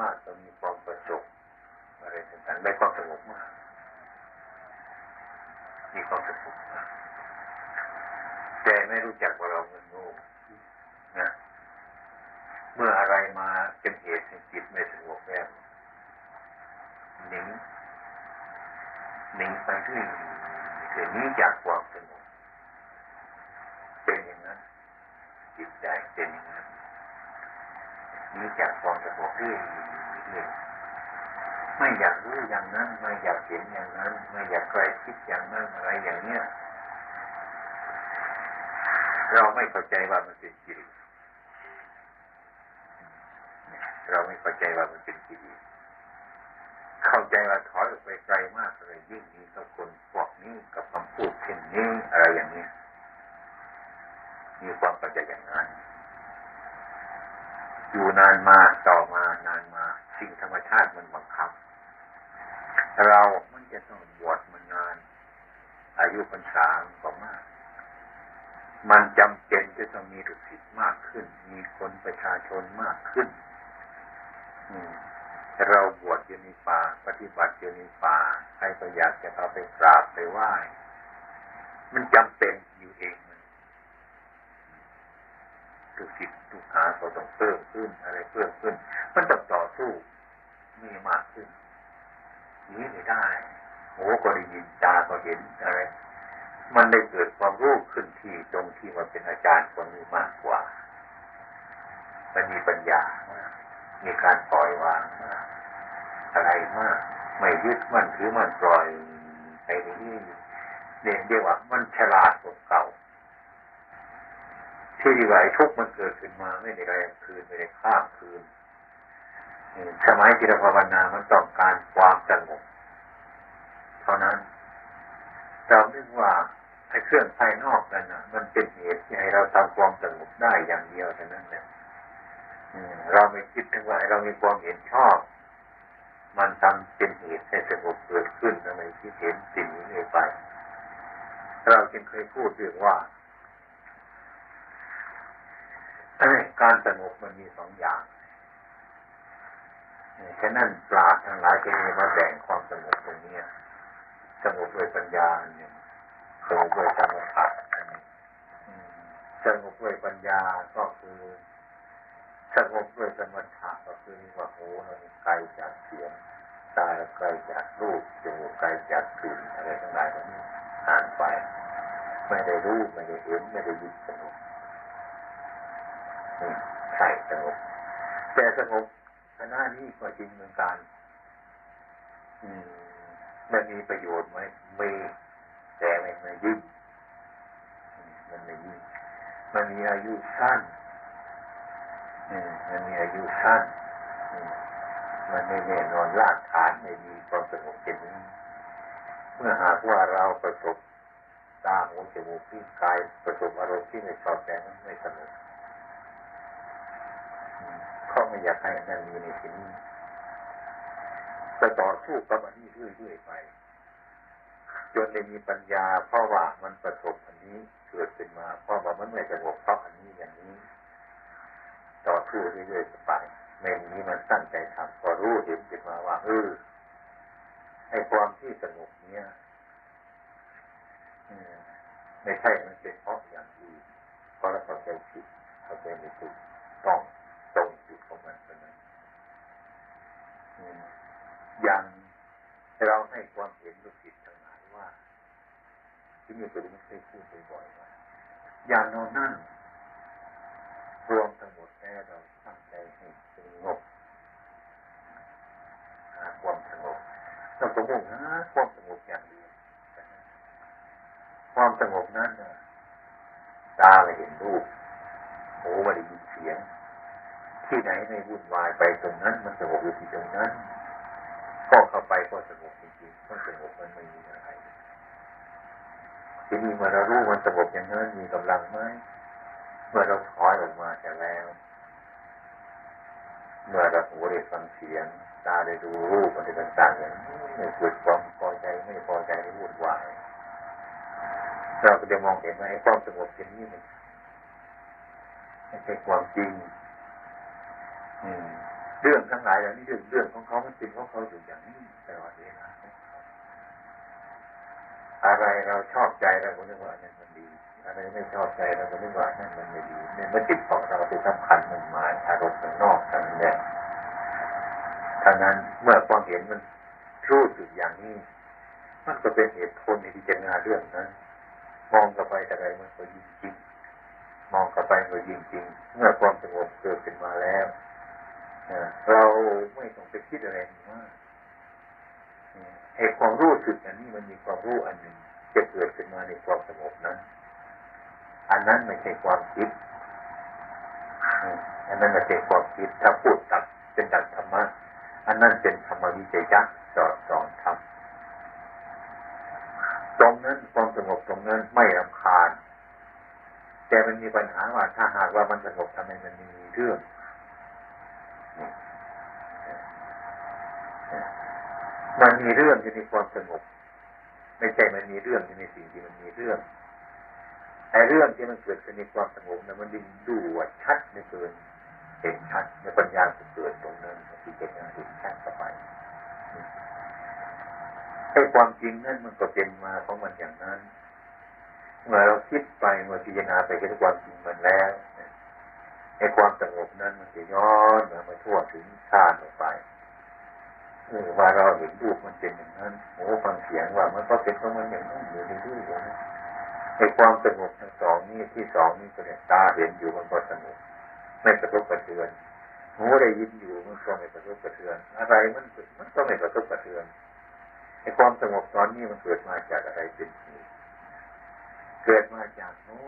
มากจะมีความประสบอะไรต่างๆได้ความสงบมากมีความสงบมากแต่ไม่รู้จักว่าเรามันโง่นะเมื่ออะไรมาเป็นเหตุให้จิตไม่สงบแล้วหนีไปเรื่อยๆหนีจากความสงบเป็นอย่างนั้นจิตใจเป็นอย่างนั้นหนีจากความสงบเรื่อยๆไม่อยากรู้อย่างนั้นไม่อยากเห็นอย่างนั้นไม่อยากใกล้ชิดอย่างนั้นอะไรอย่างเนี้ยเราไม่เข้าใจว่ามันเป็นกิเลสเราไม่เข้าใจว่ามันเป็นกิเลสเข้าใจว่าถอยออกไปไกลมากเลยยิ่งมีกับคนพวกนี้กับคำพูดเช่นนี้อะไรอย่างนี้มีความเข้าใจอย่างนั้นอยู่นานมาต่อมานานมาสิ่งธรรมชาติมันบังคับเรามันจะต้องบวชมานานอายุพรรษาก็มากมันจำเป็นจะต้องมีลูกศิษย์มากขึ้นมีคนประชาชนมากขึ้นเราบวชอยู่ในป่าปฏิบัติอยู่ในป่าใครก็อยากจะเอาไปกราบไปไหว้มันจำเป็นอยู่เองลูกศิษย์ลูกหาก็ต้องเพิ่มขึ้นอะไรเพิ่มขึ้นมันต้องต่อสู้มีมากขึ้นนี้ไม่ได้หูก็ได้ยินตาก็เห็นอะไรมันได้เกิดความรู้ขึ้นที่ตรงที่มันเป็นอาจารย์คนนี้มากกว่ามันมีปัญญามากมีการปล่อยวางมากอะไรมากไม่ยึดมั่นถือมั่นปล่อยไปนี่เรียกว่ามันฉลาดกว่าเก่าที่ดีกว่าไอ้ทุกข์มันเกิดขึ้นมาไม่ได้แรงคืนไม่ได้ข้ามคืนสมัยจิตภาวนามันต้องการความสงบเท่านั้นเราคิดว่าไอ้เครื่องภายนอกนั่นน่ะมันเป็นเหตุที่ให้เราทำความสงบได้อย่างเดียวเท่านั้นแหละเราไม่คิดถึงว่าเรามีความเห็นชอบมันทำเป็นเหตุให้สงบเกิดขึ้นทำไมคิดเห็นสิ่งนี้ไปเราจึงเคยพูดเรื่องว่าการสงบมันมีสองอย่างฉะนั้นปราชญ์ทั้งหลายจะมีมาแบ่งความสงบตรงนี้สงบด้วยปัญญาอันหนึ่งสงบด้วยสมาธิอันหนึ่งสงบด้วยปัญญาก็คือสงบด้วยสมถะก็คือว่าหูเราไกลจากเสียงตาเราไกลจากรูปจมูกไกลจากกลิ่นอะไรทั้งหลายเหล่านี้อ่านไปไม่ได้รู้ไม่ได้เห็นไม่ได้ยินสงบใช่สงบแต่สงบขณะนี้ก็จริงเหมือนกันมันมีประโยชน์ไหมมีแต่ไม่ยิ่งมันไม่ยิ่งมันมีอายุสั้นมันมีอายุสั้นมันไม่แน่นอนรากฐานไม่มีความสงบเป็นนี้เมื่อหากว่าเราประสบตาหูจมูกลิ้นกายประสบอารมณ์ที่ไม่ชอบใจนั้นไม่สงบเขาไม่อยากให้นั่นมีในสิ่งนี้จะต่อสู้กับอันนี้เรื่อยๆไปจนได้มีปัญญาเพราะว่ามันประสบอันนี้เกิดขึ้นมาเพราะว่ามันไม่สงบเพราะอันนี้อย่างนี้ต่อสู้เรื่อยๆไปไม่มีมันตั้งใจทำพอรู้เห็นขึ้นมาว่าไอ้ความที่สงบเนี้ยไม่ใช่มันเป็นเพราะอย่างอื่นเพราะเราเข้าใจผิดเข้าใจไม่ถูกต้องตรงจุดของมันเท่านั้นอย่างเราให้ความเห็นลูกศิษย์ทั้งหลายว่าที่นี่ตัวนี้เคยพูดบ่อยๆว่าอย่างเรานั่งรวมทั้งหมดแล้วเราตั้งใจให้สงบหาความสงบเราต้องมุ่งหาความสงบอย่างเดียวความสงบนั้นตาไม่เห็นรูปหูไม่ได้ยินเสียงที่ไหนไม่วุ่นวายไปตรงนั้นมันสงบอยู่ที่ตรงนั้นก็เข้าไปก็สงบจริงๆมันสงบมันไม่มีอะไรที่นี่เมื่อเรารู้มันสงบอย่างนั้นมีกำลังไหมเมื่อเราถอยออกมาจากแล้วเมื่อเราหูได้ฟังเสียงตาได้ดูรูปอะไรต่างๆอย่างนี้ไม่เกิดความพอใจไม่พอใจไม่วุ่นวายเราก็จะมองเห็นว่าไอ้ความสงบเช่นนี้ไม่ใช่ความจริง เรื่องทั้งหลายเหล่านี้เรื่องของเขามันเป็นของเขาอยู่อย่างนี้ตลอดเวลาอะไรเราชอบใจเราก็นึกว่านั่นมันดีอะไรไม่ชอบใจเราก็นึกว่านั่นมันไม่ดีเนี่ยมันจิตของเราไปสำคัญมันหมายอารมณ์ข้างนอกทั้งนั้นทางนั้นเมื่อความเห็นมันรู้สึกอย่างนี้มันก็เป็นเหตุผลในที่จะงานเรื่องนั้นมองกับไปอะไรมันก็ยิ่งจริงมองกับไปก็ยิ่งจริงเมื่อความสงบเกิดขึ้นมาแล้วเราไม่ต้องไปคิดอะไรมากไอ้ความรู้สึกอันนี้มันมีความรู้อันหนึ่งจะเกิดขึ้นมาในความสงบนั้นอันนั้นไม่ใช่ความคิดอันนั้นไม่ใช่ความคิดถ้าพูดตัดเป็นดังธรรมะอันนั้นเป็นธรรมวิจยะสอนธรรมตรงนั้นความสงบตรงนั้นไม่รำคาญแต่มันมีปัญหาว่าถ้าหากว่ามันสงบทำไมมันมีเรื่องมันมีเรื่องอยู่ในความสงบไม่ใช่มันมีเรื่องอยู่ในสิ่งที่มันมีเรื่องไอ้เรื่องที่มันเกิดขึ้นในความสงบนั้นมันดิ้นดูว่าชัดในเกินเห็นชัดในปัญญาเกิดตรงนั้นที่เป็นอย่างที่ชัดต่อไปไอ้ความจริงนั่นมันก็เป็นมาของมันอย่างนั้นเมื่อเราคิดไปเมื่อพิจารณาไปเห็นความจริงมันแล้วไอ้ความสงบนั้นมันจะย้อนมาทั่วถึงชาติออกไปว่าเราเห็นรูปมันเป็นอย่างนั้นหูฟังเสียงว่ามันก็เป็นของมันอย่างนั้นอยู่ในรูปอย่างนั้นไอ้ความสงบทั้งสองนี้ที่สองนี้ก็เนี่ยตาเห็นอยู่มันก็สงบไม่กระทบกระเทือนหูได้ยินอยู่มันก็ไม่กระทบกระเทือนอะไรมันก็ไม่กระทบกระเทือนไอ้ความสงบตอนนี้มันเกิดมาจากอะไรเป็นเหตุเกิดมาจากโน้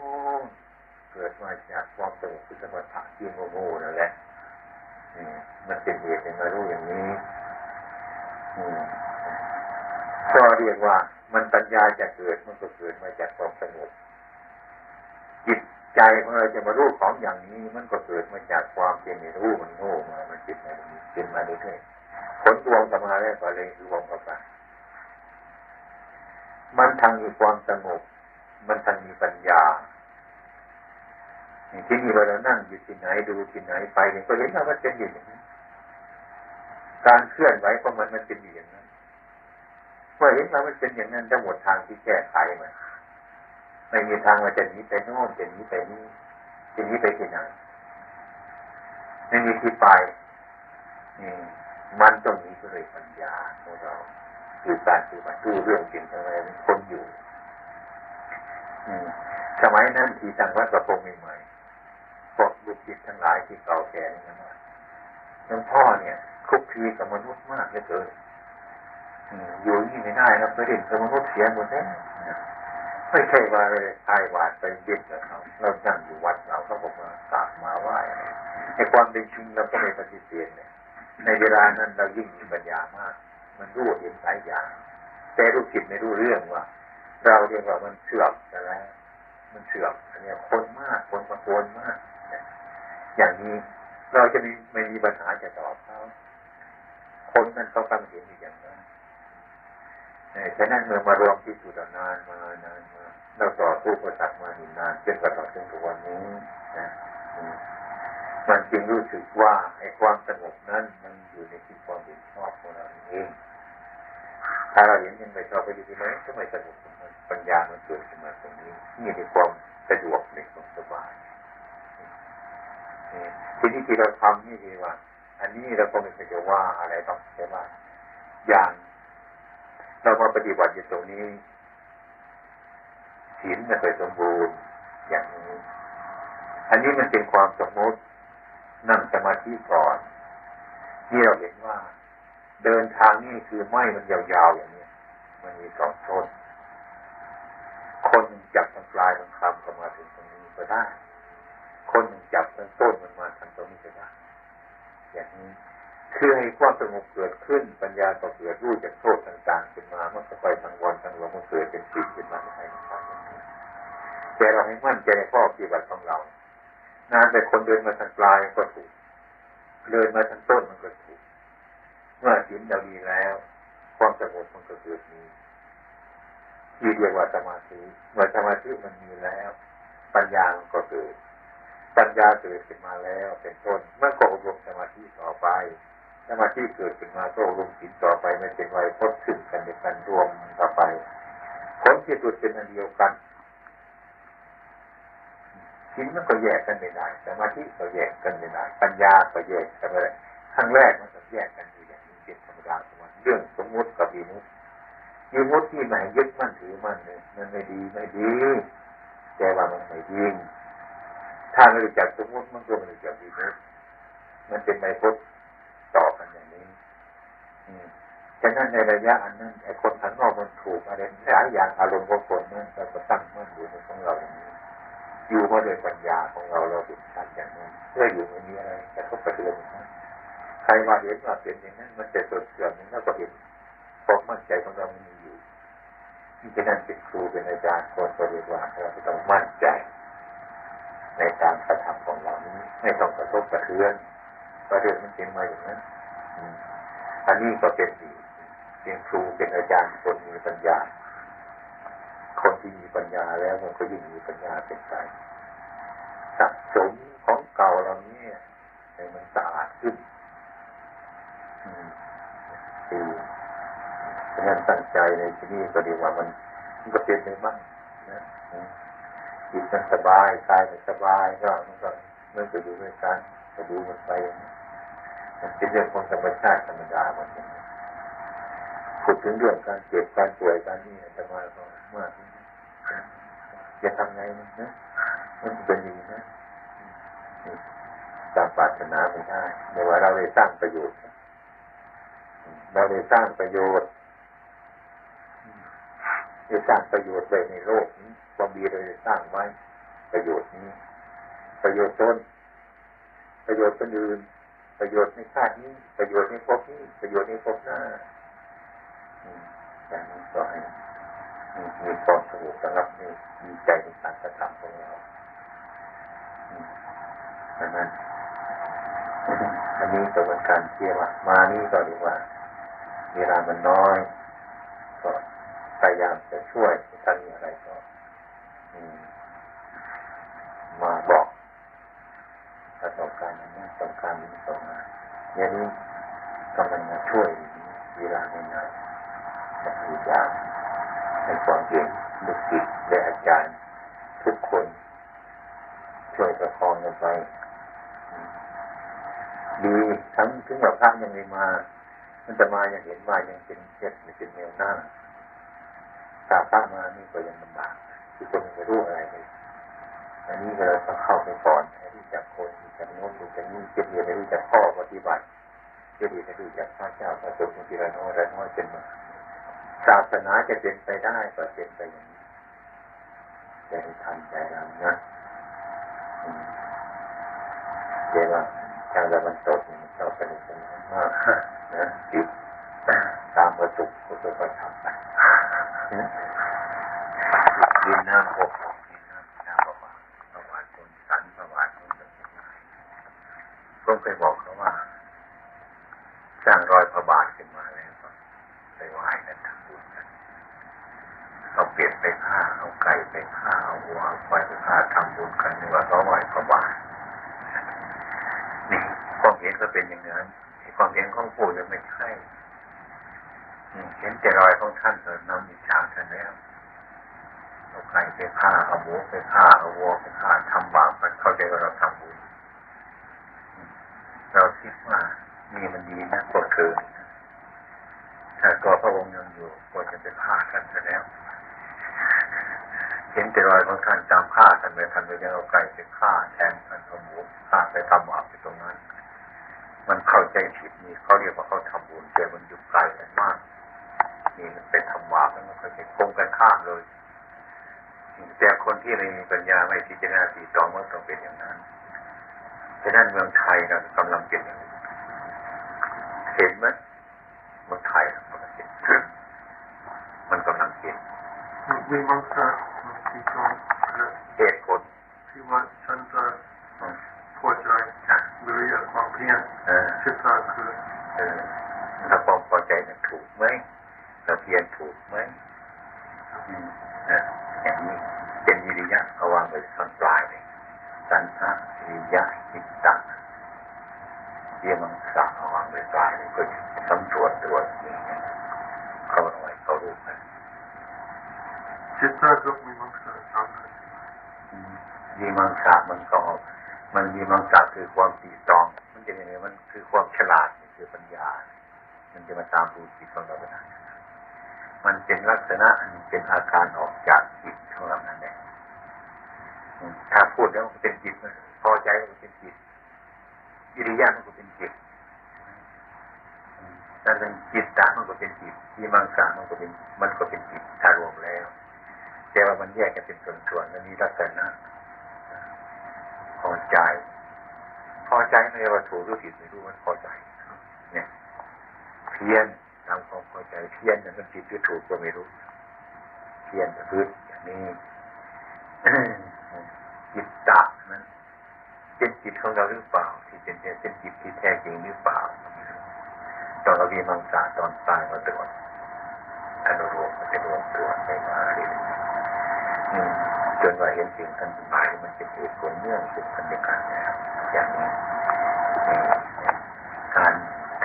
เกิดมาจากความสงบคือสมถะที่โง่นั่นแหละมันเป็นเหตุให้มารู้อย่างนี้ก็เรียกว่ามันปัญญาจะเกิดมันก็เกิดมาจากความสงบจิตใจของเราจะมารู้ของอย่างนี้มันก็เกิดมาจากความเป็นไม่รู้มันโง่มามันจิตมันเป็นมาเรื่อยๆผลรวมกันมาแล้วก็เลยรวมกันไปมันทั้งมีความสงบมันทั้งมีปัญญาที่นี่เรานั่งอยู่ที่ไหนดูที่ไหนไปเนี่ยก็เห็นว่ามันเป็นอย่างนี้การเคลื่อนไหวของมันเป็นอย่างนั้นเมื่อเห็นว่ามันเป็นอย่างนั้นจะหมดทางที่แก้ไขมันไม่มีทางว่าจะหนีไปโน่นจะหนีไปนี่จะหนีไปที่ไหนไม่มีที่ไปมันต้องมีด้วยปัญญาของเราคือการที่มาดูเรื่องจริงอะไรเป็นคนอยู่สมัยนั้นที่ตั้งวัดประพงใหม่ๆพวกลูกศิษย์ทั้งหลายที่เก่าแก่นี่นะหลวงพ่อเนี่ยคุกคีกับมนุษย์มากเหลือเกินอยู่นี่ไม่ได้นะไปเล่นกับมนุษย์เสียหมดแล้วไม่ใช่ว่าเลยทายวาดไปเย็นกับเขาเรานั่งอยู่วัดเราเขาบอกมากราบมาไหว้ในความเป็นจริงเราก็ไม่ปฏิเสธเนี่ยในเวลานั้นเรายิ่งมีปัญญามากมันรู้เห็นหลายอย่างแต่ลูกศิษย์ไม่รู้เรื่องว่าเราเรียกว่ามันเสื่อมแต่แล้วมันเสื่อมอันนี้คนมากคนมาโกนมากอย่างนี้เราจะไม่มีปัญหาจะตอบเขาคนนั้นเขากำลังเห็นอย่างนั้นฉะนั้นเมื่อมารวมที่สุดนานมาเราต่อสู้ประสักมาหนานจนกระทั่งถึงวันนี้นะมันจึงรู้สึกว่าไอ้ความสงบนั้นมันอยู่ในที่ความเห็นชอบของเราเองถ้าเราเห็นยังไม่ชอบไปอยู่ที่ไหนก็ไม่สงบปัญญามันเกิดขึ้นมาตรงนี้นี่เป็นความสะดวกในความสบายทีนี้ที่เราทำนี่คือว่าอันนี้เราก็ไม่เคยจะว่าอะไรต้องใช่ไหมอย่างเรามาปฏิบัติอยู่ตรงนี้ศีลไม่เคยสมบูรณ์อย่างนี้อันนี้มันเป็นความสมมตินั่งสมาธิก่อนที่เราเห็นว่าเดินทางนี่คือไม้มันยาวๆอย่างนี้มันมีสองต้นคนจับทางปลายทางคำก็มาถึงตรงนี้ก็ได้คนจับทางต้นมันมาทางตรงนี้ก็ได้อย่างนี้คือให้ความสงบเกิดขึ้นปัญญาก็เกิดรู้จากโทษต่างๆขึ้นมามันก็ไปทางวันทางลมมันเกิดเป็นจิตขึ้นมาในทางนี้แต่เราให้มั่นใจในข้อปฏิบัติของเรานานแต่คนเดินมาทางปลายก็ถูกเดินมาทางต้นมันก็ถูกเมื่อศีลเราดีแล้วความสงบมันก็เกิดมีที่เรียกว่าสมาธิเมื่อสมาธิมันมีแล้วปัญญามันก็เกิด ปัญญาเกิดขึ้นมาแล้วเป็นต้นเมื่อก็อบรมสมาธิต่อไปสมาธิเกิดขึ้นมาก็อบรมศีลต่อไปไม่เป็นไวยพจน์ขึ้นกันในการรวมต่อไปผลที่สุดเป็นอันเดียวกันศีลมันก็แยกกันไม่ได้สมาธิก็แยกกันไม่ได้ปัญญาก็แยกกันไม่ได้ครั้งแรกมันก็แยกกันอยู่อย่างนี้เป็นธรรมดาของมันเรื่องสมมุติกับวิมุตติวิมุตติที่ไหนยึดมั่นถือมั่นเนี่ยมันไม่ดีแต่ว่ามันไม่จริงถ้าไม่รู้จักสมมุติมันก็ไม่รู้จักวิมุตติมันเป็นไวยพจน์ต่อกันอย่างนี้ฉะนั้นในระยะอันนั้นไอ้คนข้างนอกมันถูกอะไรหลายอย่างอารมณ์ของคนนั้นเราก็ตั้งมั่นอยู่ในของเราอย่างนี้อยู่มาด้วยปัญญาของเราเห็นชัดอย่างนั้นเพื่ออยู่ไม่มีอะไรแต่ก็ประเดิมนะใครมาเห็นว่าเป็นอย่างนั้นมันจะสดเสื่อมนั้นเราก็เห็นความมั่นใจของเราไม่มีอยู่ที่ฉะนั้นเป็นครูเป็นอาจารย์คนก็เรียกว่าเราต้องมั่นใจในการกระทำของเรานี้ไม่ต้องกระทบกระเทือนประเด็นมันเป็นมาอย่างนั้นอันนี้ก็เป็นดีเป็นครูเป็นอาจารย์คนมีปัญญาคนที่มีปัญญาแล้วมันก็ยิ่งมีปัญญาเป็นใจสะสมของเก่าเรานี้ให้มันสะอาดขึ้นคือฉะนั้นตั้งใจในที่นี้ก็ดีว่ามันก็เป็นไปบ้างนะจิตมันสบายกายมันสบายก็มันก็อยู่ด้วยกันก็ดูมันไปมันเป็นเรื่องของธรรมชาติธรรมดามันอย่างนี้พูดถึงเรื่องการเจ็บการป่วยการนี้จะมาก็มากจะทำไงนะมันเป็นอย่างนี้นะตามปรารถนาไม่ได้ในว่าเราได้สร้างประโยชน์เราได้สร้างประโยชน์ได้สร้างประโยชน์ไว้ในโลกนี้ความดีเราได้สร้างไว้ประโยชน์นี้ประโยชน์ตนประโยชน์คนอื่นประโยชน์ในชาตินี้ประโยชน์ในภพนี้ประโยชน์ในภพหน้าอย่างนี้ก็ให้มีความสงบระงับมีใจในการกระทำของเราดังนั้นอันนี้ก็เป็นการเชื่อว่ามานี่ก็เรียกว่าเวลามันน้อยก็พยายามจะช่วยถ้ามีอะไรก็มาบอกถ้าต้องการอย่างนี้ต้องการนี้ต้องมาอย่างนี้กำลังมาช่วยเวลาไม่นานจะพยายามให้ความเก่งลูกศิษย์และอาจารย์ทุกคนช่วยประคองกันไปดีทั้งถึงแบบพระยังไม่มามันจะมายังเห็นว่ายังเป็นเจ็ดเป็นแนวหน้าตาพระมานี่ก็ยังลำบากคือคนไม่รู้อะไรเลยอันนี้เราต้องเข้าไปก่อนให้รู้จักคนรู้จักโน้นรู้จักนี่เจ็ดเดียวให้รู้จักข้อปฏิบัติเจ็ดเดียวให้รู้จักพระเจ้าพระสงฆ์ทีละน้อยจนมาศาสนาจะเป็นไปได้ก็เป็นไปอย่างนี้ใจทันใจเรานะเดี๋ยวว่าทางตะวันตกมันชอบสนุกสนานมากนะจิตตามประจุก็จะทำไปดินน้ำอบดินน้ำประวัติคนสันประวัติคนต่างๆก็เคยบอกเขาว่าสร้างรอยพระบาทขึ้นมาแล้วก็ไปไหว้กันทำบุญกันเอาเป็ดไปฆ่าเอาไก่ไปฆ่าเอาวัวเอาควายไปฆ่าทำบุญกันนี่ว่าเขาไหว้พระบาทนี่ความเห็นก็เป็นอย่างนั้นความเห็นของผู้ยังไม่ใช่เห็นแต่รอยของท่านเถิดน้ำอิจฉาท่านแล้วเอาไก่ไปฆ่าเอาหมูไปฆ่าเอาวัวไปฆ่าทำบาปมันเข้าใจว่าเราทำบุญเราคิดว่านี่มันดีนะก็คือถ้าตัวพระองค์ยังอยู่ก็จะไปฆ่าท่านซะแล้วเห็นแต่รอยของท่านตามฆ่าท่านไปท่านไปยังเอาไก่ไปฆ่าแทนท่านเอาหมูฆ่าไปทำบาปไปตรงนั้นมันเข้าใจผิดนี่เขาเรียกว่าเขาทำบุญแต่มันอยู่ไกลกันมากนี่มันเป็นทำบาปแล้วมันก็จะคงกันข้ามเลยแต่คนที่มีปัญญาไม่พิจารณาสีตองมันต้องเป็นอย่างนั้นฉะนั้นเมืองไทยเรากำลังเป็นอย่างนี้เห็นไหมเมืองไทยมันกำลังเป็นมีบางครั้งที่ต้องเหตุผลที่ว่าฉันจะพอใจวิริยะความเพียรชิตตาคือถ้าความพอใจนั้นถูกไหมเราเพียรถูกไหมอย่างนี้เป็นวิริยะเอาวางไว้ตอนปลายเลยสันทะวิ ไปปลายก็สำรวจตัวนี้เขาหน่อยเขารู้กันจิตตากับมีมังสาทำอะไรมีมังสามันมีมังสาคือความตีตองมันจะยังไงมันคือความฉลาดคือปัญญามันจะมาตามดูจิตของเราได้มันเป็นลักษณะเป็นอาการออกจากจิตของเรานั่นเองถ้าพูดแล้วมันเป็นจิตพอใจมันเป็นจิตอิริยาบถมันก็เป็นจิตนั่นเป็นจิตตะมันก็เป็นจิตมีมังสามันก็เป็นจิตถ้ารวมแล้วแต่ว่ามันแยกกันเป็นส่วนๆมันมีลักษณะพอใจในวัตถุรู้ผิดไม่รู้มันพอใจเนี่ยเพียรตามความพอใจเพียรมันผิดหรือถูกก็ไม่รู้เพียรจะพึ่งอย่างนี้จิตตะนั้นเป็นจิตของเราหรือเปล่าที่เป็นจิตที่แท้จริงหรือเปล่าตอนเรามีมังสาตอนตายมาตรวจอนุโลมมันจะรวมตัวไปมาเรื่อยจนว่าเห็นสิ่งทั้งหลายมันเป็นเหตุผลเนื่องเป็นบรรยากาศอย่างนี้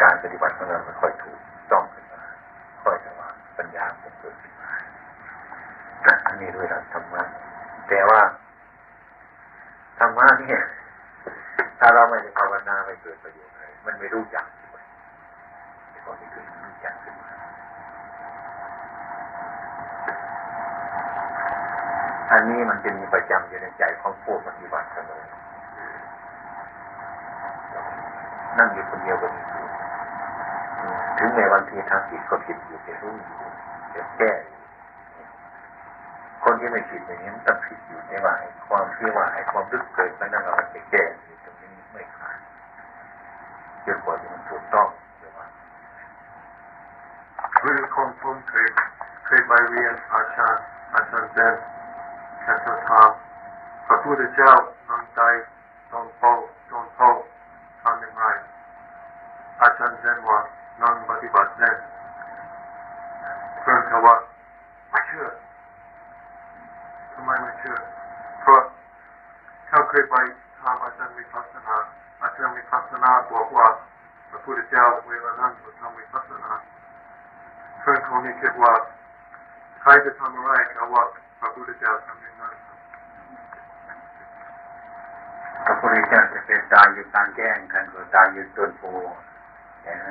การปฏิบัติของเรามันค่อยถูกต้องขึ้นมาค่อยสว่างปัญญามันเกิดขึ้นมาอันนี้ด้วยหลักธรรมะแต่ว่าธรรมะเนี่ยถ้าเราไม่ได้ภาวนาไม่เกิดประโยชน์เลยมันไม่รู้จักด้วยพอที่คือรู้จักขึ้นมาอันนี้มันจะมีประจำอยู่ในใจของผู้ปฏิบัติเสมอนั่งอยู่คนเดียวก็มีอยู่ถึงในวันที่ทางผิดก็ผิดอยู่แต่รู้อยู่แต่แก้คนที่ไม่ผิดอย่างนี้มันต้องผิดอยู่ในว่าความที่ว่าความลึกเกิดมันนั่นเราจะแก้อยู่ตรงนี้ไม่ขาดจนกว่ามันถูกต้องเรียกว่าคือคนผมเคยไปเรียนอาจารย์เซนแค่จะถามพระพุทธเจ้านั่งใจตอนโตทำยังไงอาจารย์เซนว่านั่งปฏิบัติเซนเพื่อนเขาว่าไม่เชื่อทำไมไม่เชื่อเพราะเขาเคยไปถามอาจารย์วิปัสสนาบอกว่าพระพุทธเจ้าเวลานั่งทำวิปัสสนาเพื่อนเขานี่คิดว่าใครจะทำอะไรเขาว่าพระพุทธเจ้าทำอย่างนั้นพระพุทธเจ้าจะเป็นตายอยู่กลางแจ้งกันก็ตายอยู่ต้นโพเห็นไหม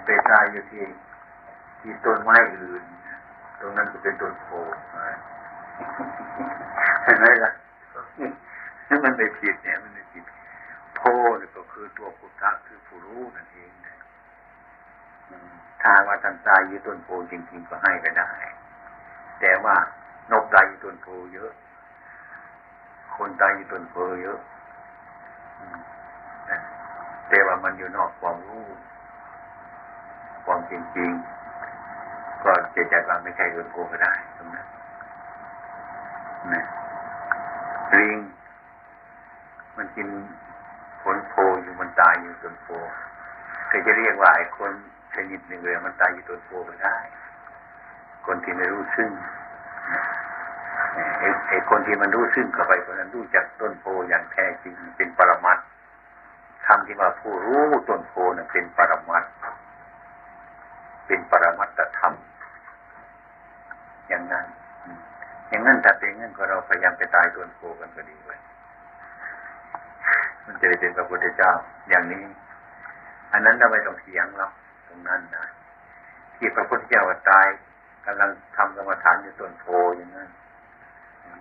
เป็นตายอยู่ที่ต้นไม้อื่นตรงนั้นก็เป็นต้นโพเห็นไหมล่ะนั่นมันไม่ผิดเนี่ยมันไม่ผิดโพนี่ก็คือตัวพุทธะคือผู้รู้นั่นเองนะถ้าว่าท่านตายอยู่ต้นโพจริงๆก็ให้ไปได้แต่ว่านกตายอยู่ต้นโพเยอะคนตายอยู่ต้นโพเยอะแต่ว่ามันอยู่นอกความรู้ความจริงๆก็จะจัดว่าไม่ใช่ต้นโพก็ได้ตรงนั้นนะลิงมันกินผลโพอยู่มันตายอยู่ต้นโพก็จะเรียกว่าไอ้คนชนิดหนึ่งเลยมันตายอยู่ต้นโพก็ได้คนที่ไม่รู้ซึ่งไอ้คนที่มันรู้ซึ่งเข้าไปคนนั้นรู้จักต้นโพอย่างแท้จริงเป็นปรมัตถ์คำที่ว่าผู้รู้ต้นโพนั้นเป็นปรมัตถ์เป็นปรมัตถธรรมอย่างนั้นถ้าเป็นงั้นก็เราพยายามไปตายต้นโพกันก็ดีไว้มันจะได้เป็นพระพุทธเจ้าอย่างนี้อันนั้นเราไม่ต้องเถียงหรอกตรงนั้นนะที่พระพุทธเจ้าตายกำลังทำกรรมฐานอยู่ต้นโพอย่างนั้น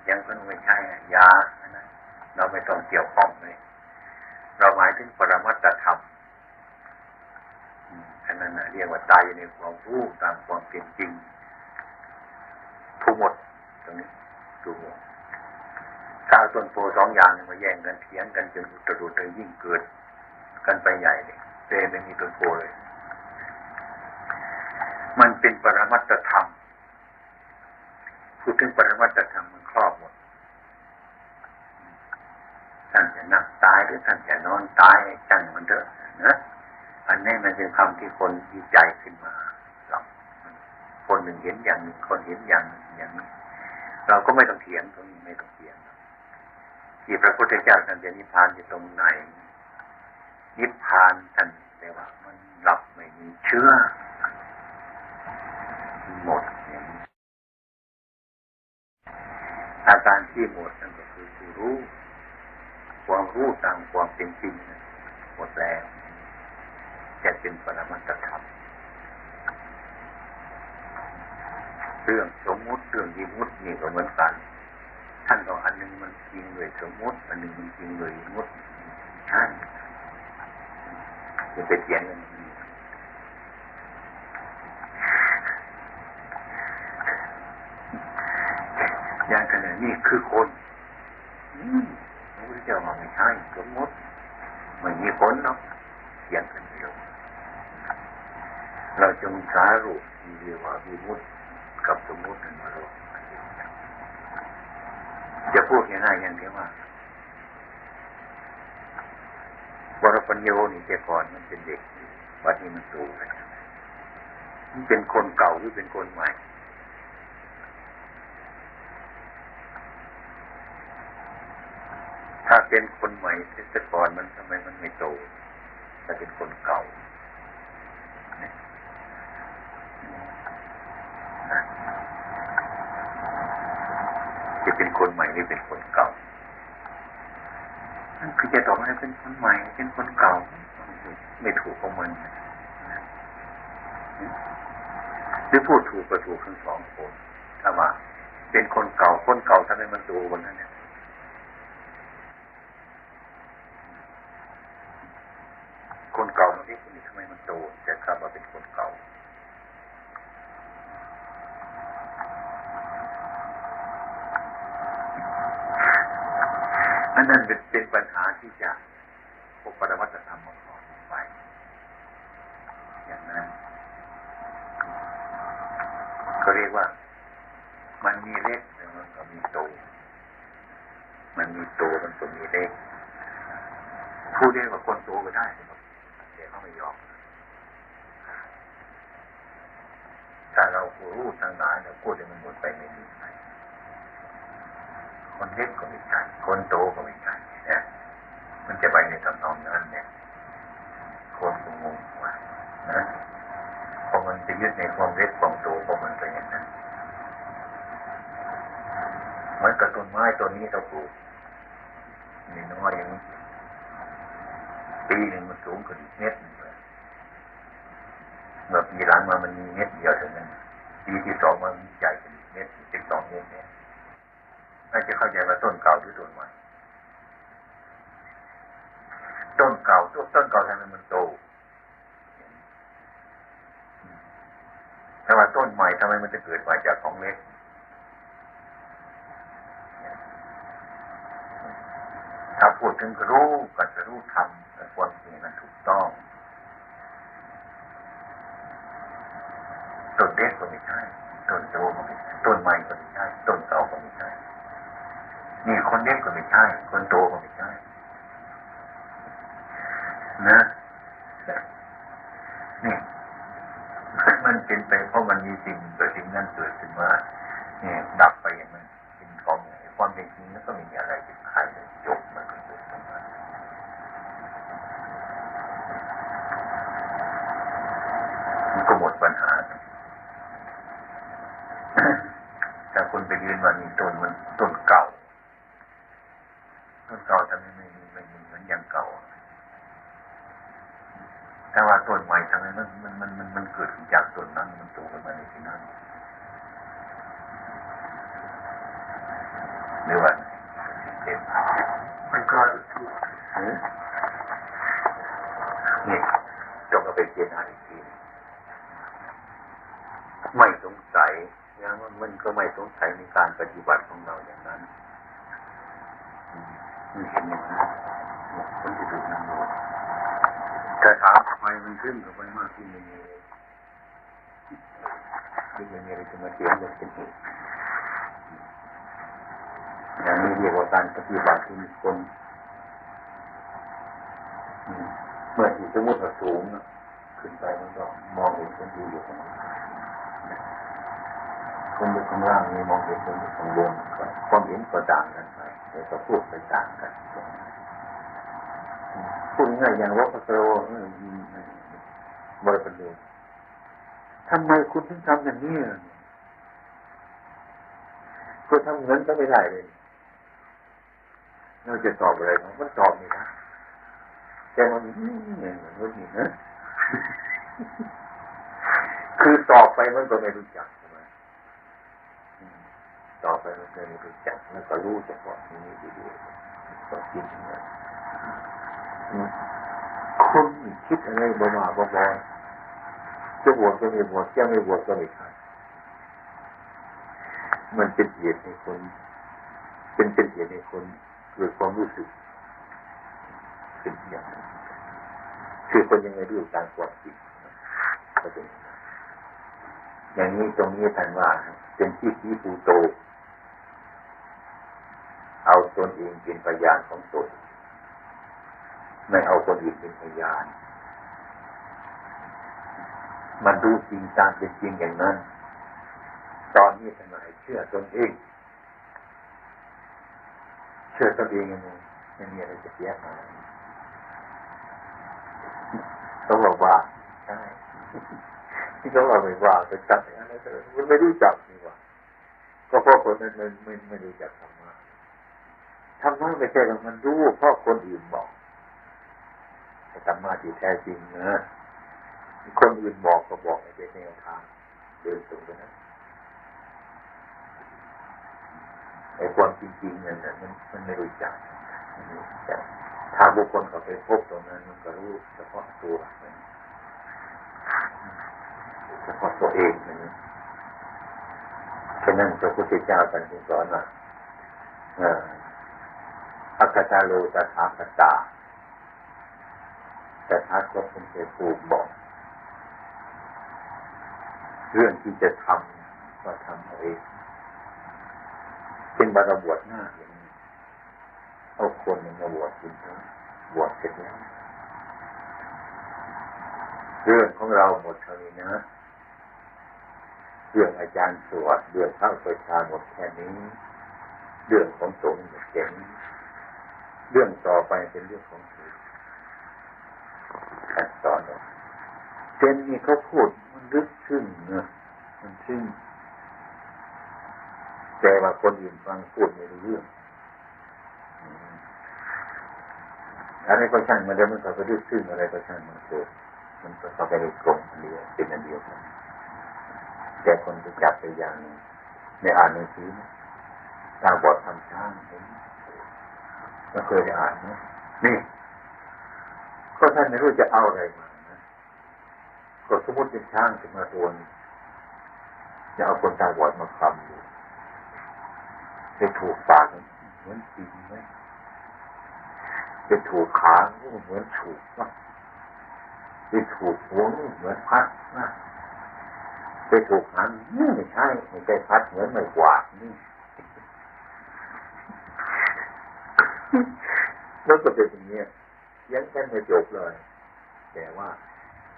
ยังก็ไม่ใช่ยานะเราไม่ต้องเกี่ยวข้องเลยเราหมายถึงปรมัตถธรรมอันนั้นเรียกว่าตายอยู่ในความรู้ตามความเป็นจริงทุกหมดตรงนี้ทุกหมดถ้าต้นโพสองอย่างมาแย่งกันเถียงกันจนอุตรุดยิ่งเกิดกันไปใหญ่เลยแต่ไม่มีต้นโพเลยมันเป็นปรมัตถธรรมพูดถึงปรมัตถธรรมมันครอบหมดท่านจะนั่งตายหรือท่านจะนอนตายจังมันเถอะนะอันนี้มันเป็นคำที่คนวิจัยขึ้นมาเราคนหนึ่งเห็นอย่างหนึ่งคนเห็นอย่างนี้เราก็ไม่ต้องเถียงตรงนี้ไม่ต้องเถียงที่พระพุทธเจ้าท่านจะนิพพานอยู่ตรงไหนนิพพานท่าน เชื้อหมดอาการที่หมดนั่นก็คือรู้ความรู้ตามความเป็นจริงหมดแล้วจะเป็นปรมัตถธรรมเรื่องสมมุติเรื่องวิมุตตินี่ก็เหมือนกันท่านก็อันนึงมันจริงเลยสมมุติอันนึงมันจริงเลยวิมุตติใช่จะไปเถียงกันอย่างขนาดนี้คือคนพระพุทธเจ้าบอกไม่ใช่สมมุติไม่มีคนเนาะเถียงกันเดียวเราจงสารุที่เรียกว่าวิมุตติกับสมมุติมาลงจะพูดง่ายๆอย่างเดียวว่าบรปัญโยนี่แต่ก่อนมันเป็นเด็กบัดนี้มันโตแล้วมันเป็นคนเก่าหรือเป็นคนใหม่ถ้าเป็นคนใหม่แต่ก่อนมันทำไมมันไม่โตถ้าเป็นคนเก่าจะเป็นคนใหม่หรือเป็นคนเก่าคือจะตอบให้เป็นคนใหม่เป็นคนเก่าไม่ถูกของมันหรือพูดถูกก็ถูกทั้งสองคนถ้าว่าเป็นคนเก่าทำไมมันโตวันนั้นเนี่ยคนเก่าตรงนี้คนนี้ทำไมมันโตแต่คำว่าเป็นคนเก่าอันนั้นเป็นปัญหาที่จะพบปรมัตถธรรมมาก่อนไปอย่างนั้นก็เรียกว่ามันมีเล็กแล้วมันก็มีโตมันมีโตมันก็มีเล็กพูดได้ว่าคนโตก็ได้แต่เขาไม่ยอมถ้าเรารู้ทั้งหลายเราพูดให้มันหมดไปไม่มีใครคนเล็กก็ไม่ใช่คนโตก็ไม่ใช่เนี่ยมันจะไปในทำนองนั้นเนี่ยคนก็งงว่านะพอมันจะยึดในความเล็กความโตพอมันเป็นอย่างนั้นเหมือนกับต้นไม้ต้นนี้เราปลูกนี่น้อยอย่างนี้ปีหนึ่งมันสูงขึ้นอีกเมตรนึงเลยเมื่อปีหลังมามันมีเมตรเดียวเท่านั้นปีที่สองมันใหญ่ขึ้นอีกเมตร12 เมตรเนี่ยน่าจะเข้าใจว่าต้นเก่าหรือต้นใหม่ต้นเก่าทำไมมันโตแต่ว่าต้นใหม่ทำไมมันจะเกิดมาจากของเล็กถ้าพูดถึงรู้ก็จะรู้ธรรมแต่ความจริงมันถูกต้องต้นเล็กก็ไม่ใช่ต้นโตก็ไม่ใช่ต้นใหม่ก็ไม่ใช่ต้นเก่าก็ไม่ใช่นี่คนเล็กก็ไม่ใช่คนโตก็ไม่ใช่นะนี่มันเป็นไปเพราะมันมีสิ่งนั้นเกิดขึ้นมาเนี่ยดับไปอย่างนั้นเป็นของความเป็นจริงแล้วก็ไม่มีอะไรเป็นใครเลยจบมันก็จบตรงนั้นมันก็หมดปัญหาถ้าคุณไปยืนว่านี่ต้นเก่าทำไมไม่มีเหมือนอย่างเก่าแต่ว่าต้นใหม่ทำไมมันเกิดจากต้นนั้นมันโตขึ้นมาในที่นั้นหรือว่ามันก็นี่จงเอาไปเจนอีกทีไม่สงสัยอย่างมันก็ไม่สงสัยในการปฏิบัติของเราอย่างนั้นมันเห็นอย่างนั้นคนที่ดูนั่งดูแต่ถามทำไมมันขึ้นกับไปมากที่ไม่มีอะไรจะมาเสียงเลยเป็นเหตุอย่างนี้เรียกว่าการปฏิบัติที่มีคนเมื่อที่สมมติว่าสูงขึ้นไปมันก็มองเห็นคนดูอยู่ข้างบนคนอยู่ข้างล่างนี่มองเห็นคนอยู่ข้างบนความเห็นก็ต่างกันไปแต่ก็พูดไปต่างกันพูดง่ายอย่างวัปปะโรบริปัญโย ทำไมคุณถึงทำอย่างนี้ก็ทำเงินก็ไม่ได้เลยเราจะตอบอะไรมันตอบไม่ได้แต่มันเนี่ยมันนี่นะคือตอบไปมันก็ไม่รู้จักใช่ไหมตอบไปมันก็ไม่รู้จักแล้วก็รู้เฉพาะนี้ดีๆก็คิดอย่างนั้นคนคิดอะไรบ้าๆบอๆจะบวชก็ไม่บวชจะไม่บวชก็ไม่ทำมันเป็นเหตุในคนเป็นเหตุในคนเกิดความรู้สึกเป็นอย่างนั้นคือคนยังไม่รู้ตามความจริงก็เป็นอย่างนี้ตรงนี้ท่านว่าเป็นที่ชี้ปูโตเอาตนเองเป็นพยานของตนไม่เอาคนอื่นเป็นพยานมันรู้จริงตามเป็นจริงอย่างนั้นตอนนี้ท่านว่าให้เชื่อตนเองเชื่อตนเองยังไงไม่มีอะไรจะเสียหายต้องบอกว่าใช่ที่เขาบอกไม่ว่าไปจับอะไรก็มันไม่รู้จักนี่ว่าก็เพราะคนนั้นไม่รู้จักธรรมะไม่ใช่ว่ามันรู้เพราะคนอื่นบอกธรรมะที่แท้จริงนะคนอื่นบอกก็บอกให้เป็นแนวทางเดินตรงไปนะไอ้ความจริงๆเนี่ยมันไม่รู้จักถ้าบุคคลเขาไปพบตรงนั้นมันก็รู้เฉพาะตัวเฉพาะตัวเองนะฉะนั้นพระพุทธเจ้าท่านจึงสอนว่าอัคตาโลตถาคตาแต่ถ้าก็เป็นเจ้าผู้บอกเรื่องที่จะทำก็ทำเอาเองเป็นบารบวชหน้าอย่างนี้เอาคนมาบวชจริงๆบวชเสร็จแล้วเรื่องของเราหมดเท่านี้นะเรื่องอาจารย์สวดเรื่องพระประชาหมดแค่นี้เรื่องของสงฆ์หมดแค่นี้เรื่องต่อไปเป็นเรื่องของเธอขั้นตอนเช่นนี้เขาพูดมันลึกซึ้งนะมันซึ้งแต่ว่าคนอื่นฟังพูดไม่รู้เรื่องอะไรก็ช่างมันแล้วมันก็ลึกซึ้งอะไรก็ช่างมันเกิดมันก็เข้าไปในกลมเดียวเป็นอันเดียวกันแต่คนจะจับไปอย่างนึงในอ่านหนังสือตาบอดทำช้างเห็นก็เคยได้อ่านนะนี่ก็ท่านไม่รู้จะเอาอะไรมานะก็สมมติเป็นช้างขึ้นมาตัวนึงจะเอาคนตาบอดมาคำอยู่จะถูกปากเหมือนจริงไหมจะถูกขาเหมือนถูกนะจะถูกหัวเหมือนพัดนะจะถูกหางไม่ใช่พัดเหมือนไม่กวาดนี่แล้วก็เป็นอย่างนี้ยังแค่ไม่จบเลยแต่ว่า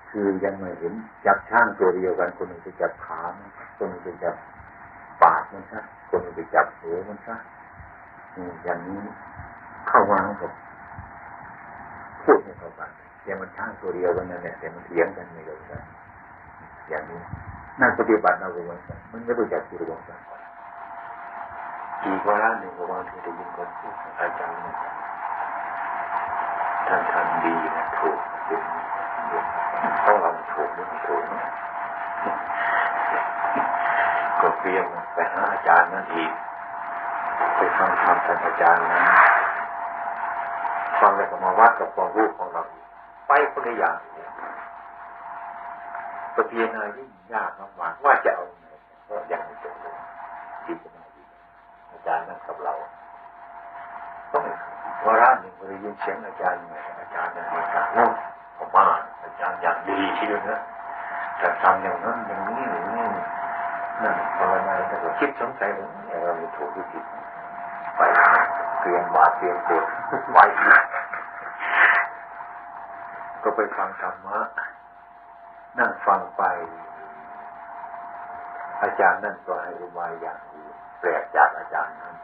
คือยังไม่เห็นจับช่างตัวเดียวกันคนหนึ่งไปจับขาคนหนึ่งไปจับปากมันซะคนหนึ่งไปจับหัวมันซะอย่างนี้เข้ามาครับพูดไม่เข้ากันแต่มันช่างตัวเดียวกันนั่นแหละแต่มันเถียงกันไม่รู้กันอย่างนี้นั่งปฏิบัติเอาไว้กันมันไม่รู้จักที่รู้กันอีกวาระหนึ่งก็บางทีได้ยินคนพูดอาจารย์ท่านทำดีนะถูกเป็นต้องเราถูกหรือไม่ถูกก็เตรียมไปหาอาจารย์นั่นอีกไปฟังธรรมจากอาจารย์นั้นฟังแล้วก็มาวัดกับความรู้ของเราไปคนละอย่างปฏิญาณยิ่งยากลำบากว่าจะเอาไงก็ยังไม่จบเลยดีจะมาดีอาจารย์นั่นกับเราต้องวาระหนึ่งเรายินเสียงอาจารย์ไงอาจารย์นั่นมาจากโน่นผมมาอาจารย์อย่างดีทีเดียวนะแต่ทำอย่างนั้นอย่างนี้นั่นภาวนาแต่ก็คิดสงสัยว่าเราไม่ถูกหรือผิดไปเตรียมบาตรเตรียมตัวไว้ก็ไปฟังธรรมะนั่งฟังไปอาจารย์นั่นก็ให้อุบายอย่างอื่นแปลกจากอาจารย์นั้น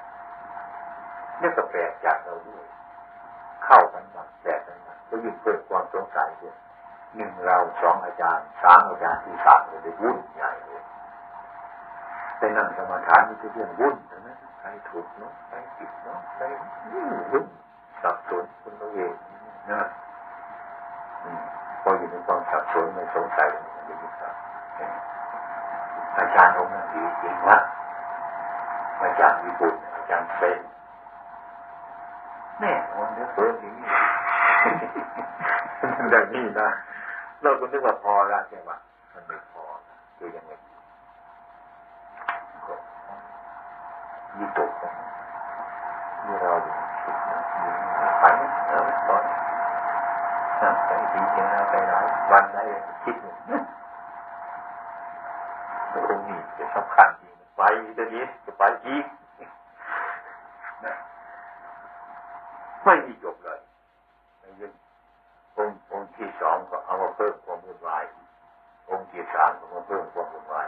นี่ก็แปลกจากเราด้วยเข้ากันบ้างแปลกกันบ้างก็ยิ่งเกิดความสงสัยด้วย หนึ่งเราสองอาจารย์สามอาจารย์ที่สามเลยวุ่นใหญ่เลยไปนั่งสมาทานนี่จะเรื่องวุ่นนะใครถูกเนาะใครผิดเนาะใครวุ่นสับสนคนเราเองนะพออยู่ในความสับสนไม่สงสัยมันจะยิ่งสับอาจารย์องค์นั้นดีจริงนะอาจารย์ญี่ปุ่นอาจารย์เซนแน่วันนี้เปิดอย่างนี้แบบนี้นะเราก็นึกว่าพอละใช่ไหมมันไม่พอคือยังไงก็ยิ่งตกนี่เราไปตอนไปทีเจนะไปหลายวันได้คิดตรงนี้จะสำคัญจริงไปเดี๋ยวนี้จะไปอีกนะไม่มีจบเลยไม่ยึดองค์ที่สองก็เอามาเพิ่มความวุ่นวายองค์ที่สามก็มาเพิ่มความวุ่นวาย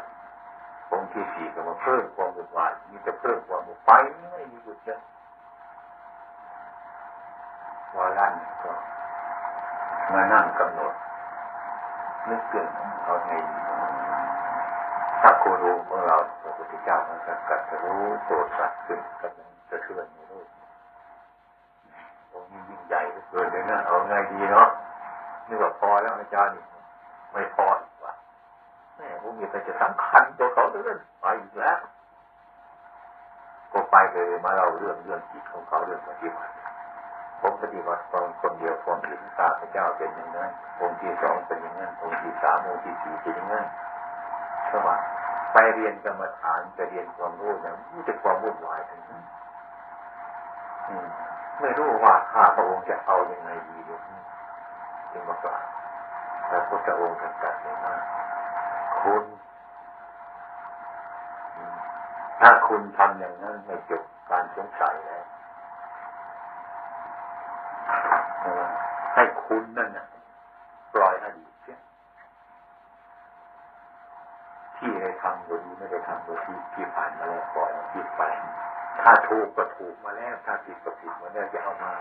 องค์ที่สี่ก็มาเพิ่มความวุ่นวายมีแต่เพิ่มความวุ่นวายไม่มีหยุดเลยวาระนี้ก็มานั่งกำหนดนึกเกินเขาไงดีถ้าโคโรของเราพระพุทธเจ้ามันกัดจะรู้โปรดสัตว์ขึ้นกำลังจะเทือนในโลกตรงนี้ยิ่งใหญ่เกินเลยนะเอาไงดีเนาะนี่ว่าพอแล้วอาจารย์นี่ไม่พออีกว่าแม่ผมมีแต่จะสำคัญตัวเขาเรื่องไปอีกแล้วก็ไปเลยมาเล่าเรื่องจิตของเขาเรื่องปฏิบัติผมปฏิบัติตอนคนเดียวความเห็นข้าพเจ้าเป็นอย่างนั้นองค์ที่สองเป็นอย่างนั้นองค์ที่สามองค์ที่สี่เป็นอย่างนั้นสว่าไปเรียนกรรมฐานจะเรียนความรู้อย่างนี้จะความวุ่นวายทั้งนั้นไม่รู้ว่าข้าพระองค์จะเอายังไงดีเนี่ยจึงมากล่าวพระพุทธองค์ตรัสเลยว่าคุณถ้าคุณทำอย่างนั้นไม่จบการสงสัยแล้วให้คุณนั่นน่ะปล่อยอดีตเสียที่ได้ทำโดยไม่ได้ทำโดยที่ผ่านมาแล้วปล่อยคิดไปถ้าถูกก็ถูกมาแล้วถ้าผิดก็ผิดมาแล้วอย่าเอามา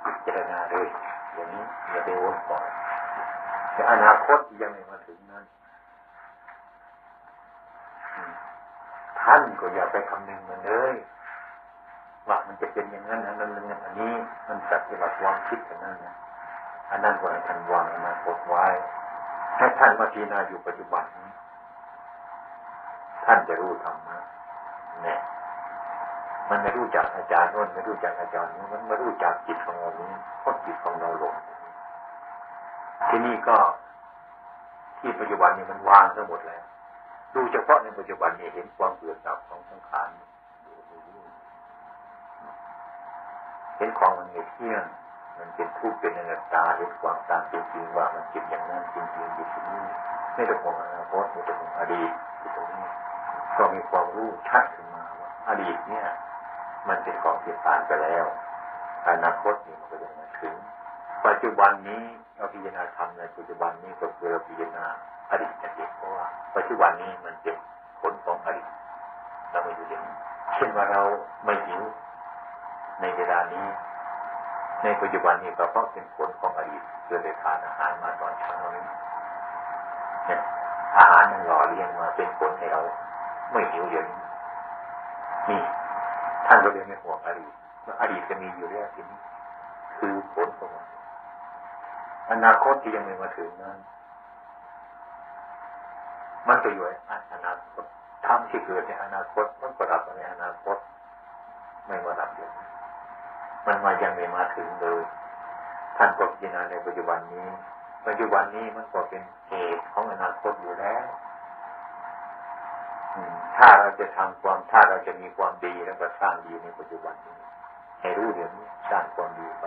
พิจารณาเลยอย่างนี้อย่าไปวนปล่อยแต่อนาคตยังไม่มาถึงนั้นท่านก็อย่าไปคำนึงมันเลยว่ามันจะเป็นอย่างนั้นอันนั้นอันนี้มันสัตว์ที่เราความคิดกันนั่นนะอันนั้นก็ให้ท่านวางอนาคตไว้ให้ท่านมาพิจารณาอยู่ปัจจุบันนี้ท่านจะรู้ธรรมะเนี่ยมันไม่รู้จักอาจารย์โน้นไม่รู้จักอาจารย์นี้มันไม่รู้จักจิตของเรานี้เพราะจิตของเราหลงที่นี่ก็ที่ปัจจุบันนี้มันวางทั้งหมดแล้วดูเฉพาะในปัจจุบันนี้เห็นความเกิดดับของสังขารเห็นของมันไม่เที่ยงมันเป็นทุกข์เป็นอนัตตาเห็นความตามจริงว่ามันจริงอย่างนั้นจริงอยู่ที่นี่ไม่ต้องห่วงอนาคตไม่ต้องห่วงอดีตที่ตรงนี้ก็มีความรู้ชัดขึ้นมาว่าอดีตเนี่ยมันเป็นของที่ผ่านไปแล้วอนาคตนี่มันก็ยังมาถึงปัจจุบันนี้เราพิจารณาธรรมในปัจจุบันนี้ก็คือเราพิจารณาอดีตนั่นเองเพราะว่าปัจจุบันนี้มันเป็นผลของอดีตเราไม่อยู่อย่างนี้เช่นว่าเราไม่หิวในเวลานี้ในปัจจุบันนี้ก็เพราะเป็นผลของอดีตเกิดได้ทานอาหารมาตอนเช้านี้เนี่ยอาหารมันหล่อเลี้ยงมาเป็นผลให้เราไม่หิวอย่างนี้นี่ท่านก็เลยไม่ห่วงอดีตว่าอดีตจะมีอยู่แล้วทีนี้คือผลของมันอนาคตที่ยังไม่มาถึงนั้นมันก็อยู่ในอนาคตทำที่เกิดในอนาคตมันก็ดับในอนาคตไม่มาดับอย่างนี้มันมายังไม่มาถึงเลยท่านก็พิจารณาในปัจจุบันนี้ปัจจุบันนี้มันก็เป็นเหตุของอนาคตอยู่แล้วถ้าเราจะทำความถ้าเราจะมีความดีแล้วก็สร้างดีในปัจจุบันนี้ให้รู้เดี๋ยวนี้สร้างความดีไป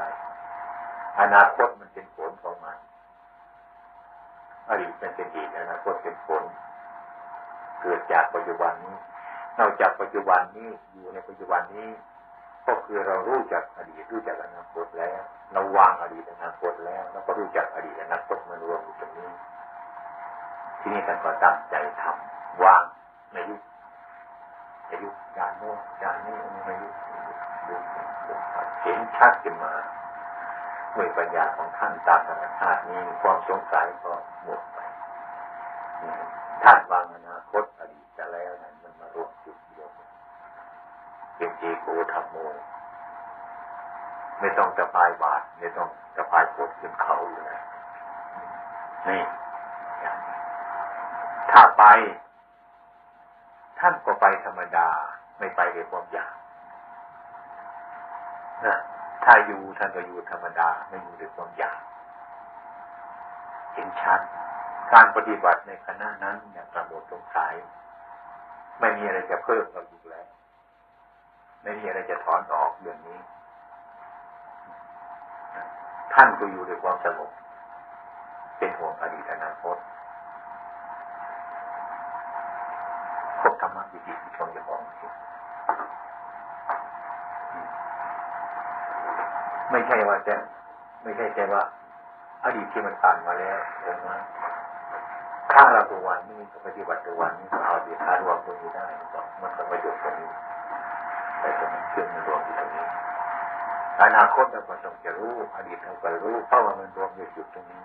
อนาคตมันเป็นผลของมันอดีตมันเป็นเหตุอนาคตเป็นผลเกิดจากปัจจุบันนี้นอกจากปัจจุบันนี้อยู่ในปัจจุบันนี้ก็คือเรารู้จักอดีตรู้จักอนาคตแล้วเราวางอดีตอนาคตแล้วแล้วก็รู้จักอดีตอนาคตมารวมอยู่ตรงนี้ที่นี่ท่านก็ตั้งใจทำวางในยุคจานโน้นจานนี้ในยุคเห็นชัดขึ้นมา ด้วยปัญญาของท่านตามธรรมชาตินี้ความสงสัยก็หมดไปท่านวางอนาคตอดีตจะแล้วนั้นมันมารวมจุดเดียวเป็นเจโกธรรมโมไม่ต้องจะพายบาทไม่ต้องจะพายโคตรขึ้นเขาอยู่แล้วนี่ถ้าไปท่านก็ไปธรรมดาไม่ไปด้วยความอยากนะถ้าอยู่ท่านก็อยู่ธรรมดาไม่อยู่ด้วยความอยากเห็นชัดการปฏิบัติในคณะนั้นอย่างกระโดดสงสัยไม่มีอะไรจะเพิ่มเราอยู่แล้วไม่มีอะไรจะถอนออกเรื่องนี้ท่านก็อยู่ด้วยความสงบเป็นห่วงอดีตอนาคตครบธรรมะวิธีที่ชมจะบอกไม่ใช่ว่าจะไม่ใช่แต่ว่าอดีตที่มันผ่านมาแล้วนะถ้าเราตัววันนี้ปฏิบัติตัววันนี้เอาดีค่ารวมตรงนี้ได้ก็มันก็ประโยชน์ตรงนี้แต่ตรงนั้นเชื่อมมันรวมอยู่ตรงนี้อนาคตเราก็ต้องจะรู้อดีตเราก็รู้เพราะว่ามันรวมอยู่จุดตรงนี้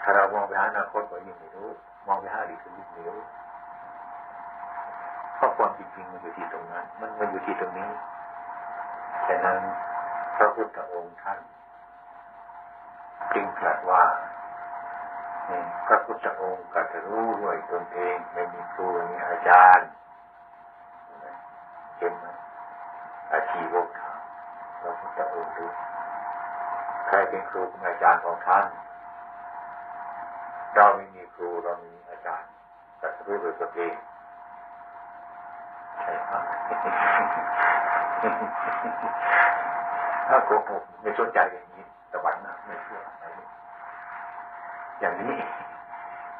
ถ้าเรามองไปหาอนาคตก็ยิ่งไม่รู้มองไปหาอดีตก็ยิ่งไม่รู้เพราะความจริงมันอยู่ที่ตรงนั้นมันอยู่ที่ตรงนี้ฉะนั้นพระพุทธองค์ท่านจึงตรัสว่าพระพุทธองค์ก็จะรู้ด้วยตนเองไม่มีครูมีอาจารย์เห็นไหมอาชีวกพระพุทธองค์รู้ใครเป็นครูเป็นอาจารย์ของท่านเราไม่มีครูเราไม่มีอาจารย์ก็จะรู้ด้วยตนเองใช่ครับถ้าโกหกไม่สนใจอย่างนี้ตะวันหน้าไม่เชื่ออย่างนี้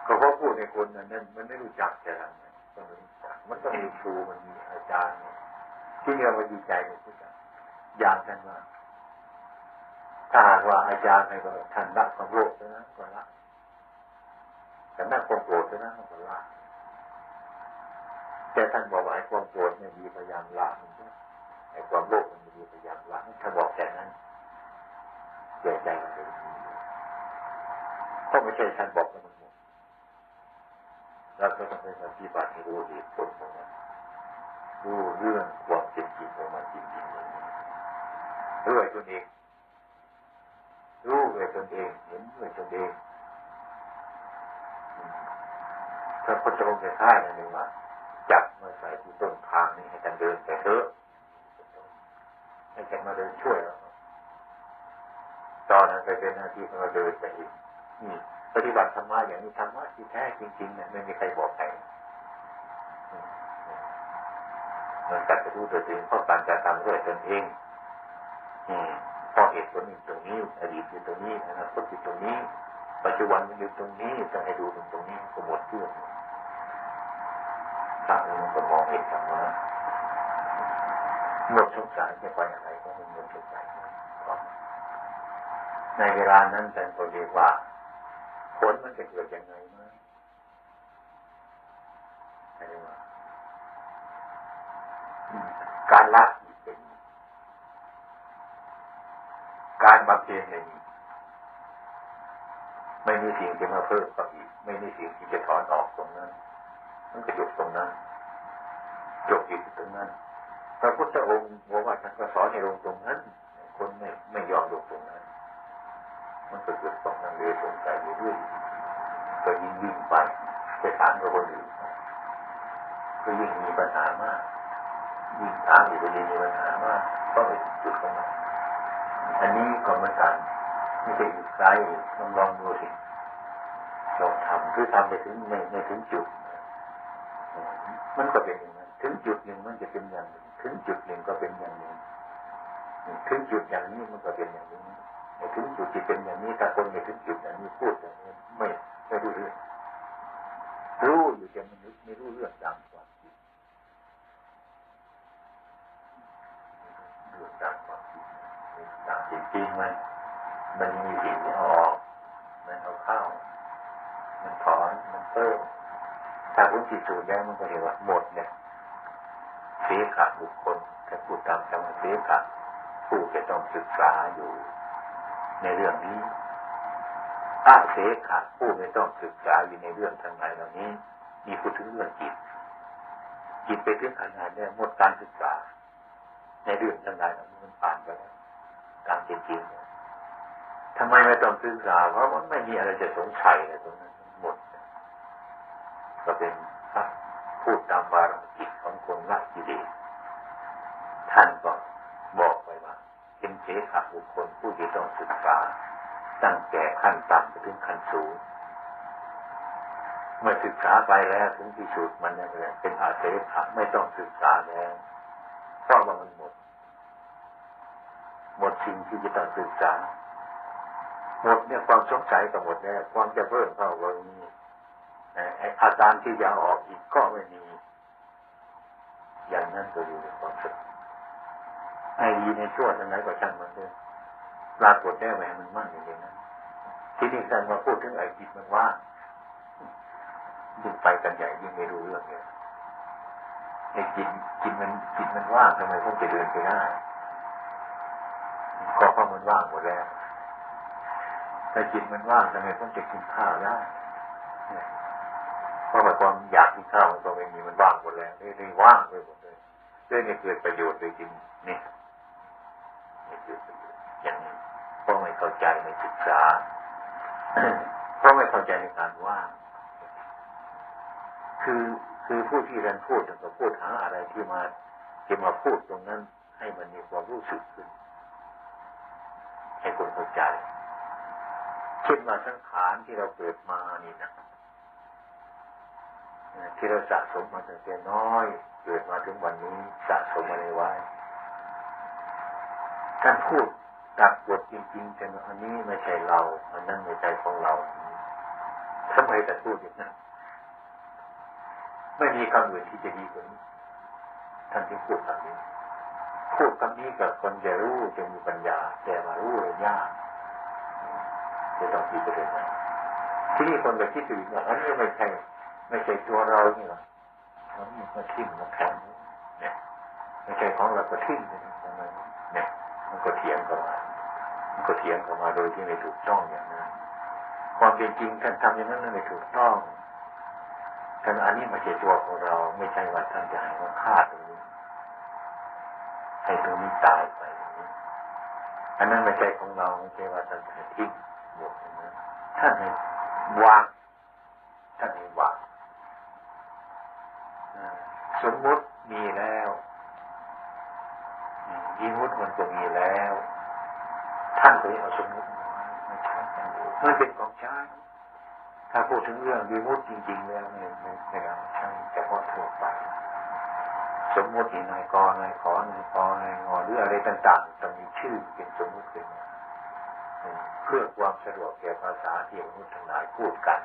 ก็เพราะพูดในคนนั้นมันไม่รู้จักจะทำไงต้องรู้จักมันต้องมีครูมันมีอาจารย์ที่เรามาดีใจในผู้จักอย่างท่านว่าถ้าหากว่าอาจารย์ให้ก็ท่านรักความโลภนะก็ละแต่รักความโกรธนะก็ละแต่ท่านบอกว่าไอ้ความโกรธเนี่ยดีพยายามละไอ้ความโลภมันดีพยายามละถ้าบอกแต่นั้นเสียใจมันเลยเพราะไม่ใช่ท่านบอกกันหมดเราก็ต้องไปปฏิบัติให้รู้เหตุผลของมันรู้เรื่องความจริงของมันจริงๆเลยรู้ด้วยตนเองรู้ด้วยตนเองเห็นด้วยตนเองพระพุทธองค์จะท่ายนั่นเองว่าจับมาใส่ที่ต้นทางนี้ให้ท่านเดินไปเถอะให้ท่านมาเดินช่วยเราตอนนั้นไปเป็นหน้าที่ของเราเดินไปอีกปฏิบัติธรรมะอย่างนี้ธรรมะที่แท้จริงๆเนี่ยไม่มีใครบอกใครมันการจะรู้ตัวเองเพราะการจะทำด้วยตนเองเพราะเหตุผลอยู่ตรงนี้อดีตอยู่ตรงนี้อนาคตอยู่ตรงนี้ปัจจุบันมันอยู่ตรงนี้ต้องให้ดูตรงนี้ก็หมดเรื่องถ้ามันก็มองเห็นธรรมะหมดสงสารจะไปอะไรก็มันหมดสงสารในเวลานั้นท่านก็เรียกว่าผลมันจะเกิดยังไงมั้ยอะไรวะการละเป็นการบำเพ็ญไม่มีสิ่งที่มาเพิ่มก็อีกไม่มีสิ่งที่จะถอนออกตรงนั้นมันก็จบตรงนั้นจบอยู่ตรงนั้นพระพุทธองค์บอกว่าท่านก็สอนให้ลงตรงนั้นคนไม่ยอมลงตรงนั้นมันก็เกิดความลังเลสงสัยอยู่เรื่อยก็ยิ่งไปไปถามกับคนอื่นก็ยิ่งมีปัญหามากยิ่งถามอยู่ดีมีปัญหามากก็ไปจุดของมันอันนี้ก็เหมือนกันไม่ใช่อยู่ไกลลองดูสิลองทำคือทำไปถึงไม่ถึงจุดมันก็เป็นอย่างนั้นถึงจุดหนึ่งมันจะเป็นอย่างหนึ่งถึงจุดหนึ่งก็เป็นอย่างหนึ่งถึงจุดอย่างนี้มันก็เป็นอย่างนี้ถึงจุดที่เป็นอย่างนี้ถ้าคนไม่ถึงจุดอย่างนี้พูดอย่างนี้ไม่รู้เรื่องรู้อยู่แต่ไม่รู้เรื่องตามความจริงเรื่องตามความจริงตามจริงมันมีสิ่งที่ออกมันเอาเข้ามันถอนมันเพิ่มถ้าพ้นจิตสูญแล้วมันก็เรียกว่าหมดเนี่ยเสียขาดบุคคลถ้าพูดตามธรรมะเสียขาดผู้จะต้องศึกษาอยู่ ในเรื่องนี้อาเสขะผู้ไม่ต้องศึกษาอยู่ในเรื่องทั้งหลายเหล่านี้มีพูดถึงเรื่องจิตไปถึงขนาดนี้หมดการศึกษาในเรื่องทั้งหลายเหล่านี้มันผ่านไปแล้วตามจริงทำไมไม่ต้องศึกษาเพราะมันไม่มีอะไรจะสงสัยเลยตรงนั้นหมดก็เป็นพูดตามวาระจิตของคนละกิเลสท่านก็บอกไว้ว่าเป็นเสขะบุคคลผู้ที่ต้องศึกษาตั้งแต่ขั้นต่ำไปถึงขั้นสูงเมื่อศึกษาไปแล้วถึงที่สุดมันนั่นแหละเป็นอาเสขะไม่ต้องศึกษาแล้วเพราะว่ามันหมดสิ่งที่จะต้องศึกษาหมดเนี่ยความสงสัยก็หมดแล้วความจะเพิ่มเข้าก็มีอาการที่จะออกอีกก็ไม่มีอย่างนั้นก็อยู่ในความสุขไอ้ดีในชั่วทั้งหลายก็ช่างมันเลยปรากฏได้แหวนมันมั่นอย่างนั้นที่นี่การมาพูดถึงไอ้จิตมันว่างยิ่งไปกันใหญ่ยิ่งไม่รู้เรื่องเลยไอ้จิตมันว่างทำไมผมจะเดินไปได้ก็เพราะมันว่างหมดแล้วแต่จิตมันว่างทำไมผมจะกินข้าวได้เพราะว่าความอยากกินข้าวมันก็ไม่มีมันว่างหมดแล้วเลยว่างไปหมดเลยเลยไม่เกิดประโยชน์เลยจริงนี่ไม่เกิดประโยชน์อย่างนี้เพราะไม่เข้าใจในศึกษาเพราะไม่เข้าใจในการว่างคือผู้ที่เรียนพูดก็พูดหาอะไรที่มาพูดตรงนั้นให้มันมีความรู้สึกขึ้นให้คนเข้าใจเช่นว่าสังขารที่เราเกิดมานี่นะที่เราสะสมมาตั้งแต่น้อยเกิดมาถึงวันนี้สะสมอะไรไว้ท่านพูดตัดบทจริงๆแต่อันนี้ไม่ใช่เราอันนั้นไม่ใช่ของเราทำไมแต่พูดอย่างนั้นไม่มีคำอื่นที่จะดีกว่านี้ท่านจึงพูดคำนี้กับคนจะรู้จะมีปัญญาแต่มารู้เลยยากจะต้องคิดไปเลยนะที่นี่คนจะคิดถึงว่าอันนี้ไม่ใช่ตัวเรานี่หรออันนี้มันทิ้งมันแข็งเนี่ยไม่ใช่ของเราก็ทิ้งเลยเนี่ยมันก็เถียงกันมาโดยที่ไม่ถูกต้องอย่างนั้นความเป็นจริงท่านทำอย่างนั้นไม่ถูกต้องท่านอันนี้ไม่ใช่ตัวของเราไม่ใช่ว่าท่านจะให้มันฆ่าตรงนี้ให้ตรงนี้ตายไปอันนั้นไม่ใช่ของเราไม่ใช่ว่าท่านจะทิ้งหมดอย่างนั้นท่านให้วางสมมุติมีแล้ววิมุตติมันก็มีแล้วท่านก็เอาสมมุติมาไม่ใช่มันเป็นของใช้ถ้าพูดถึงเรื่องวิมุตติจริงๆแล้วไม่ได้ใช้เฉพาะทั่วไปสมมุตินายกนายขอนายกนายงอหรืออะไรต่างๆต้องมีชื่อเป็นสมมุติขึ้นมาเพื่อความสะดวกแก่ภาษาที่มนุษย์ทั้งหลายพูดกัน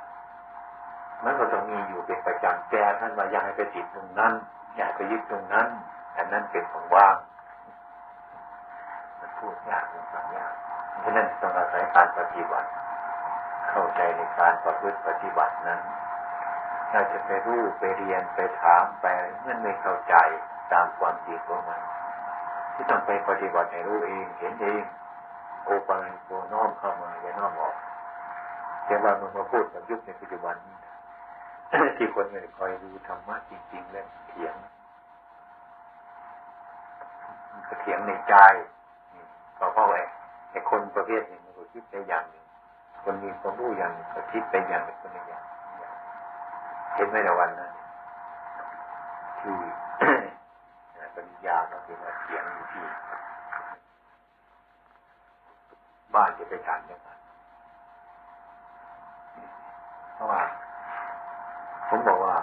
มันก็ต้องมีอยู่เป็นประจำแต่ท่านว่าอย่าให้ไปติดตรงนั้นอย่าไปยึดตรงนั้นอันนั้นเป็นของว่างมันพูดยากมันฟังยากฉะนั้นต้องอาศัยการปฏิบัติเข้าใจในการประพฤติปฏิบัตินั้นเราจะไปรู้ไปเรียนไปถามไปเมื่อไม่เข้าใจตามความจริงของมันที่ต้องไปปฏิบัติให้รู้เองเห็นเองโอปัญโกน้อมเข้ามาอย่าน้อมออกแต่ว่ามันมาพูดกับยุคในปัจจุบันนี้ที่คนไม่คอยดูธรรมะจริงๆแล้วเถียงก็เถียงในใจเพราะไอ้คนประเภทนี้มันก็คิดไปอย่างหนึ่งคนมีความรู้อย่างหนึ่งก็คิดไปอย่างหนึ่งคนละอย่างเห็นไหมในวันนั้นที่ปริญญาต้องเป็นเถียงอยู่ที่บ้านจะไปฉันยังไงเพราะว่าผมบอกว่า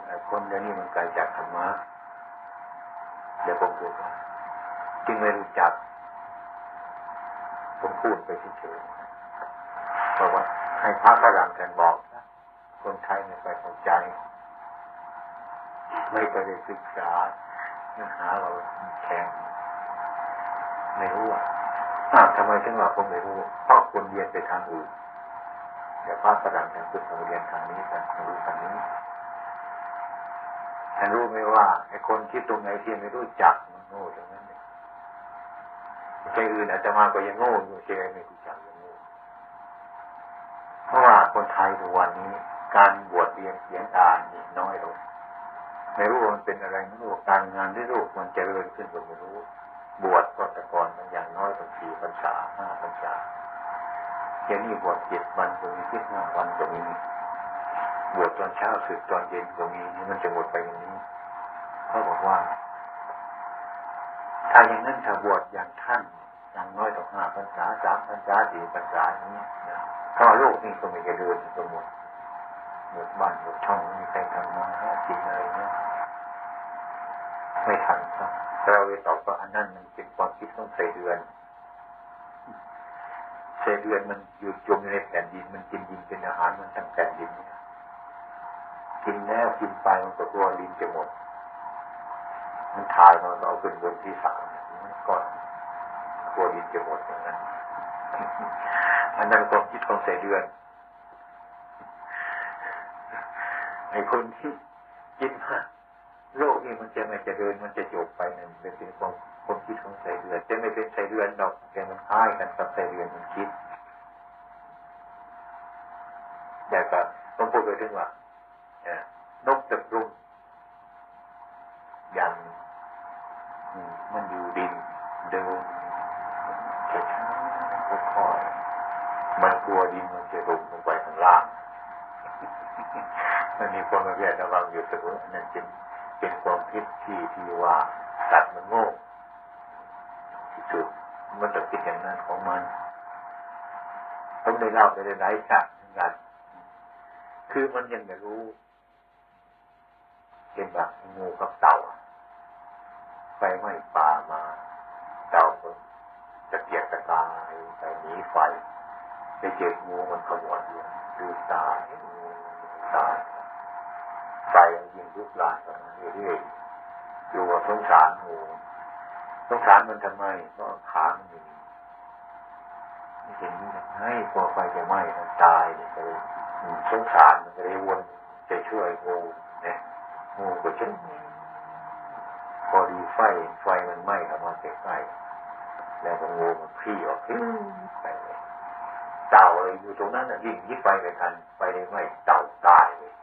ไอ้คนเดี๋ยวนี้มันไกลจากธรรมะเดี๋ยวผมพูดว่าจึงไม่รู้จักผมพูดไปเฉยๆเพราะว่าให้พระฝรั่งกันบอกนะคนไทยไม่ไปเข้าใจไม่ไปได้ศึกษาเนื้อหาเราแข็งไม่รู้อ่ะทำไมถึงว่าผมไม่รู้เพราะคนเรียนไปทางอื่นเดี๋ยวพระฝรั่งกันคือเรียนทางนี้กันรู้ทางนี้ท่านรู้ไหมว่าไอ้คนคิดตรงไหนที่ไม่รู้จักมันโง่ตรงนั้นเลย ใจอื่นอาจจะมาก็ยังโง่อยู่ใจไม่รู้จักยังโง่เพราะว่าคนไทยทุกวันนี้การบวชเรียนเขียนอ่านนี่น้อยลงไม่รู้มันเป็นอะไรไม่รู้การงานที่รู้มันเจริญขึ้นก็ไม่รู้บวชก็แต่ก่อนมันอย่างน้อยต้อง4 พรรษา5 พรรษาเดี๋ยวนี้บวช7 วันก็มี15 วันก็มีบวชตอนเช้าสึกตอนเย็นก็มีมันจะหมดไปอย่างนี้เขาบอกว่าถ้าอย่างนั้นถ้าบวชอย่างท่านอย่างน้อยต้อง5 พรรษา3 พรรษา4 พรรษาอย่างนี้นะเพราะโลกนี้ก็ไม่เจริญก็หมดบ้านหมดช่องไม่มีใครทำมาหากินอะไรเนี่ยไม่ทันครับเราไปตอบว่าอันนั้นมันเป็นความคิดของไส้เดือนมันอยู่จมในแผ่นดินมันกินดินเป็นอาหารมันทั้งแผ่นดินกินแล้วกินไปมันก็ตัวลิ้นจะหมดมันถ่ายมันเอาขึ้นบนที่3มันก่อนตัวลิ้นจะหมดอย่างนั้นอันนั้นความคิดของไส้เดือนไอ้คนที่คิดว่าโลกนี้มันจะไม่เจริญมันจะจบไปนั่นเป็นความคิดของไส้เดือนจะไม่เป็นไส้เดือนดอกแต่มันคล้ายกันกับไส้เดือนมันคิดแต่ก็ต้องพูดไปถึงว่านกตะกรุมอย่างมันอยู่ดินเดินช้าๆค่อยๆมันกลัวดินมันจะลงลงไปข้างล่างมันมีความระแวดระวังอยู่เสมอนั่นเป็นความคิดที่ว่าสัตว์มันโง่ที่สุดมันจะคิดอย่างนั้นของมันผมได้เล่าไปได้หลายชาติเหมือนกันคือมันยังไม่รู้เป็นแบบงูกับเต่าไฟไหม้ป่ามาเต่าก็จะเกียกตะกายไปหนีไฟไปเจองูมันขมวดอยู่ดูตายไฟยิ่งลุกลามกันเรื่อยๆอยู่ว่าสงสารงูสงสารมันทำไมก็ขามันมีไม่เห็นนี่ให้กลัวไฟจะไหม้มันตายเนี่ยเลยสงสารมันจะได้วนจะช่วยงูเนี่ยงูก็เช่นพอดีไฟมันไหม้เข้ามาใกล้ๆแล้วก็งูมันพี่ออกไปเลยเต่าเลยอยู่ตรงนั้นยิ่งยิบไปไม่ทันไฟไหม้เต่าตายเลย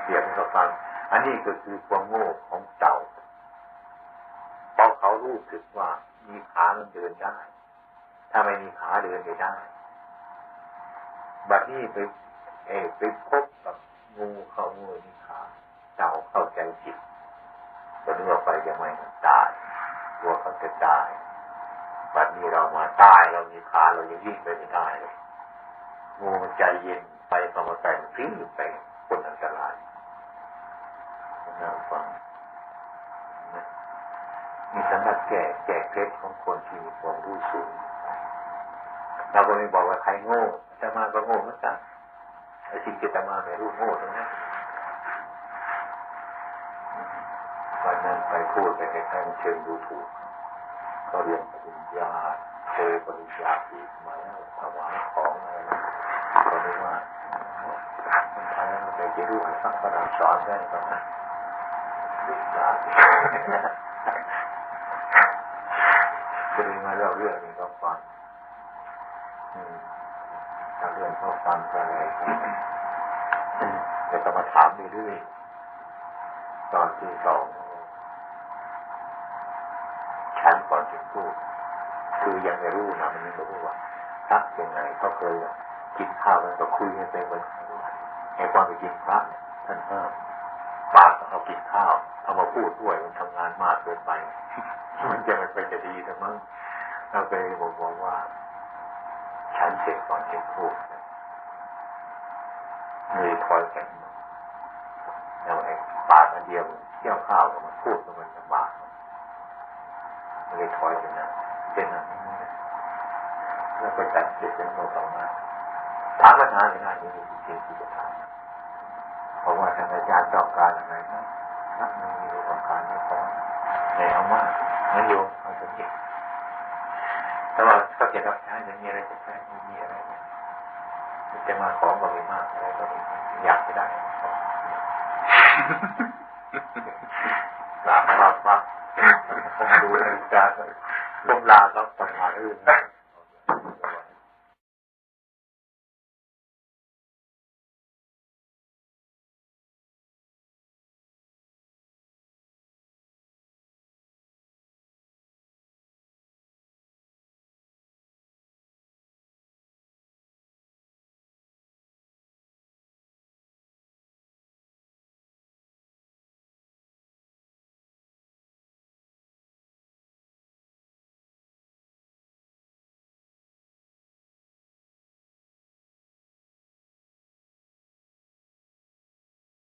เสียงเขาฟังอันนี้ก็คือความโง่ของเต่าเพราะเขารู้สึกว่ามีขามันเดินได้ถ้าไม่มีขาเดินไม่ได้บัดนี้ไปพบกับงูเข้างูมีขาเต่าเข้าใจผิดก็นึกว่าไปจะไม่ตายกลัวเขาจะตายบัดนี้เรามาตายเรามีขาเรายังวิ่งไปไม่ได้เลยงูมันใจเย็นไปเข้ามาใกล้มันทิ้งไปคนอันตรายน่าฟังมีสำหรับแก้เคล็ดของคนที่มีความรู้สูงเราก็ไม่บอกว่าใครโง่แต่มาก็โง่เหมือนกันไอ้สิ่งที่จะมาไม่รู้โง่ตรงนั้นวันนั้นไปพูดไปใครๆเชิงดูถูกก็เรียนปริญญาโทปริญญาอีกมาแล้วถวายของอะไรก็รู้ว่าคนไทยมันไปจะรู้ให้ฟังฝรั่งสอนได้ก็นะดึกดาก็เลยมาเล่าเรื่องนี้ก็ฟังถ้าเรื่องเขาฟังไปอะไรจะต้องมาถามเรื่อยๆตอนที่2ชั้นก่อนถึงพูดคือยังไม่รู้นะมันยังไม่รู้ว่าทักยังไงเขาเคยกินข้าวกันก็คุยกันไปเหมือนไอ้ความไปกินพระเนี่ยท่านปากเอากินข้าวเอามาพูดด้วยมันทำงานมากเกินไปมันจะไม่ไปจะดีแต่มั้งเราไปบอกว่าฉันเสร็จก่อนจึงพูดมีคอยกันแล้วไอ้ปากอันเดียวเที่ยวข้าวกับมันพูดกับมันลำบากเลยถอยไปนะเป็นอะไรแล้วก็จัดเสร็จเป็นโมต่อมาถามปัญหาในงานนี้จริงๆที่จะถามเพราะว่าทางอาจารย์ต้องการอะไรนะนักมีต้องการไม่พอแต่เอามากนั่นโยมเอาสมจิตแต่ว่าเขาจะรับใช้จะมีอะไรจะใช้ไม่มีอะไรจะมาของก็ไม่มากอะไรก็ไม่อยากจะได้ ลาปั๊บดูนาฬิกาก้มลาแล้วต่อมาอื่น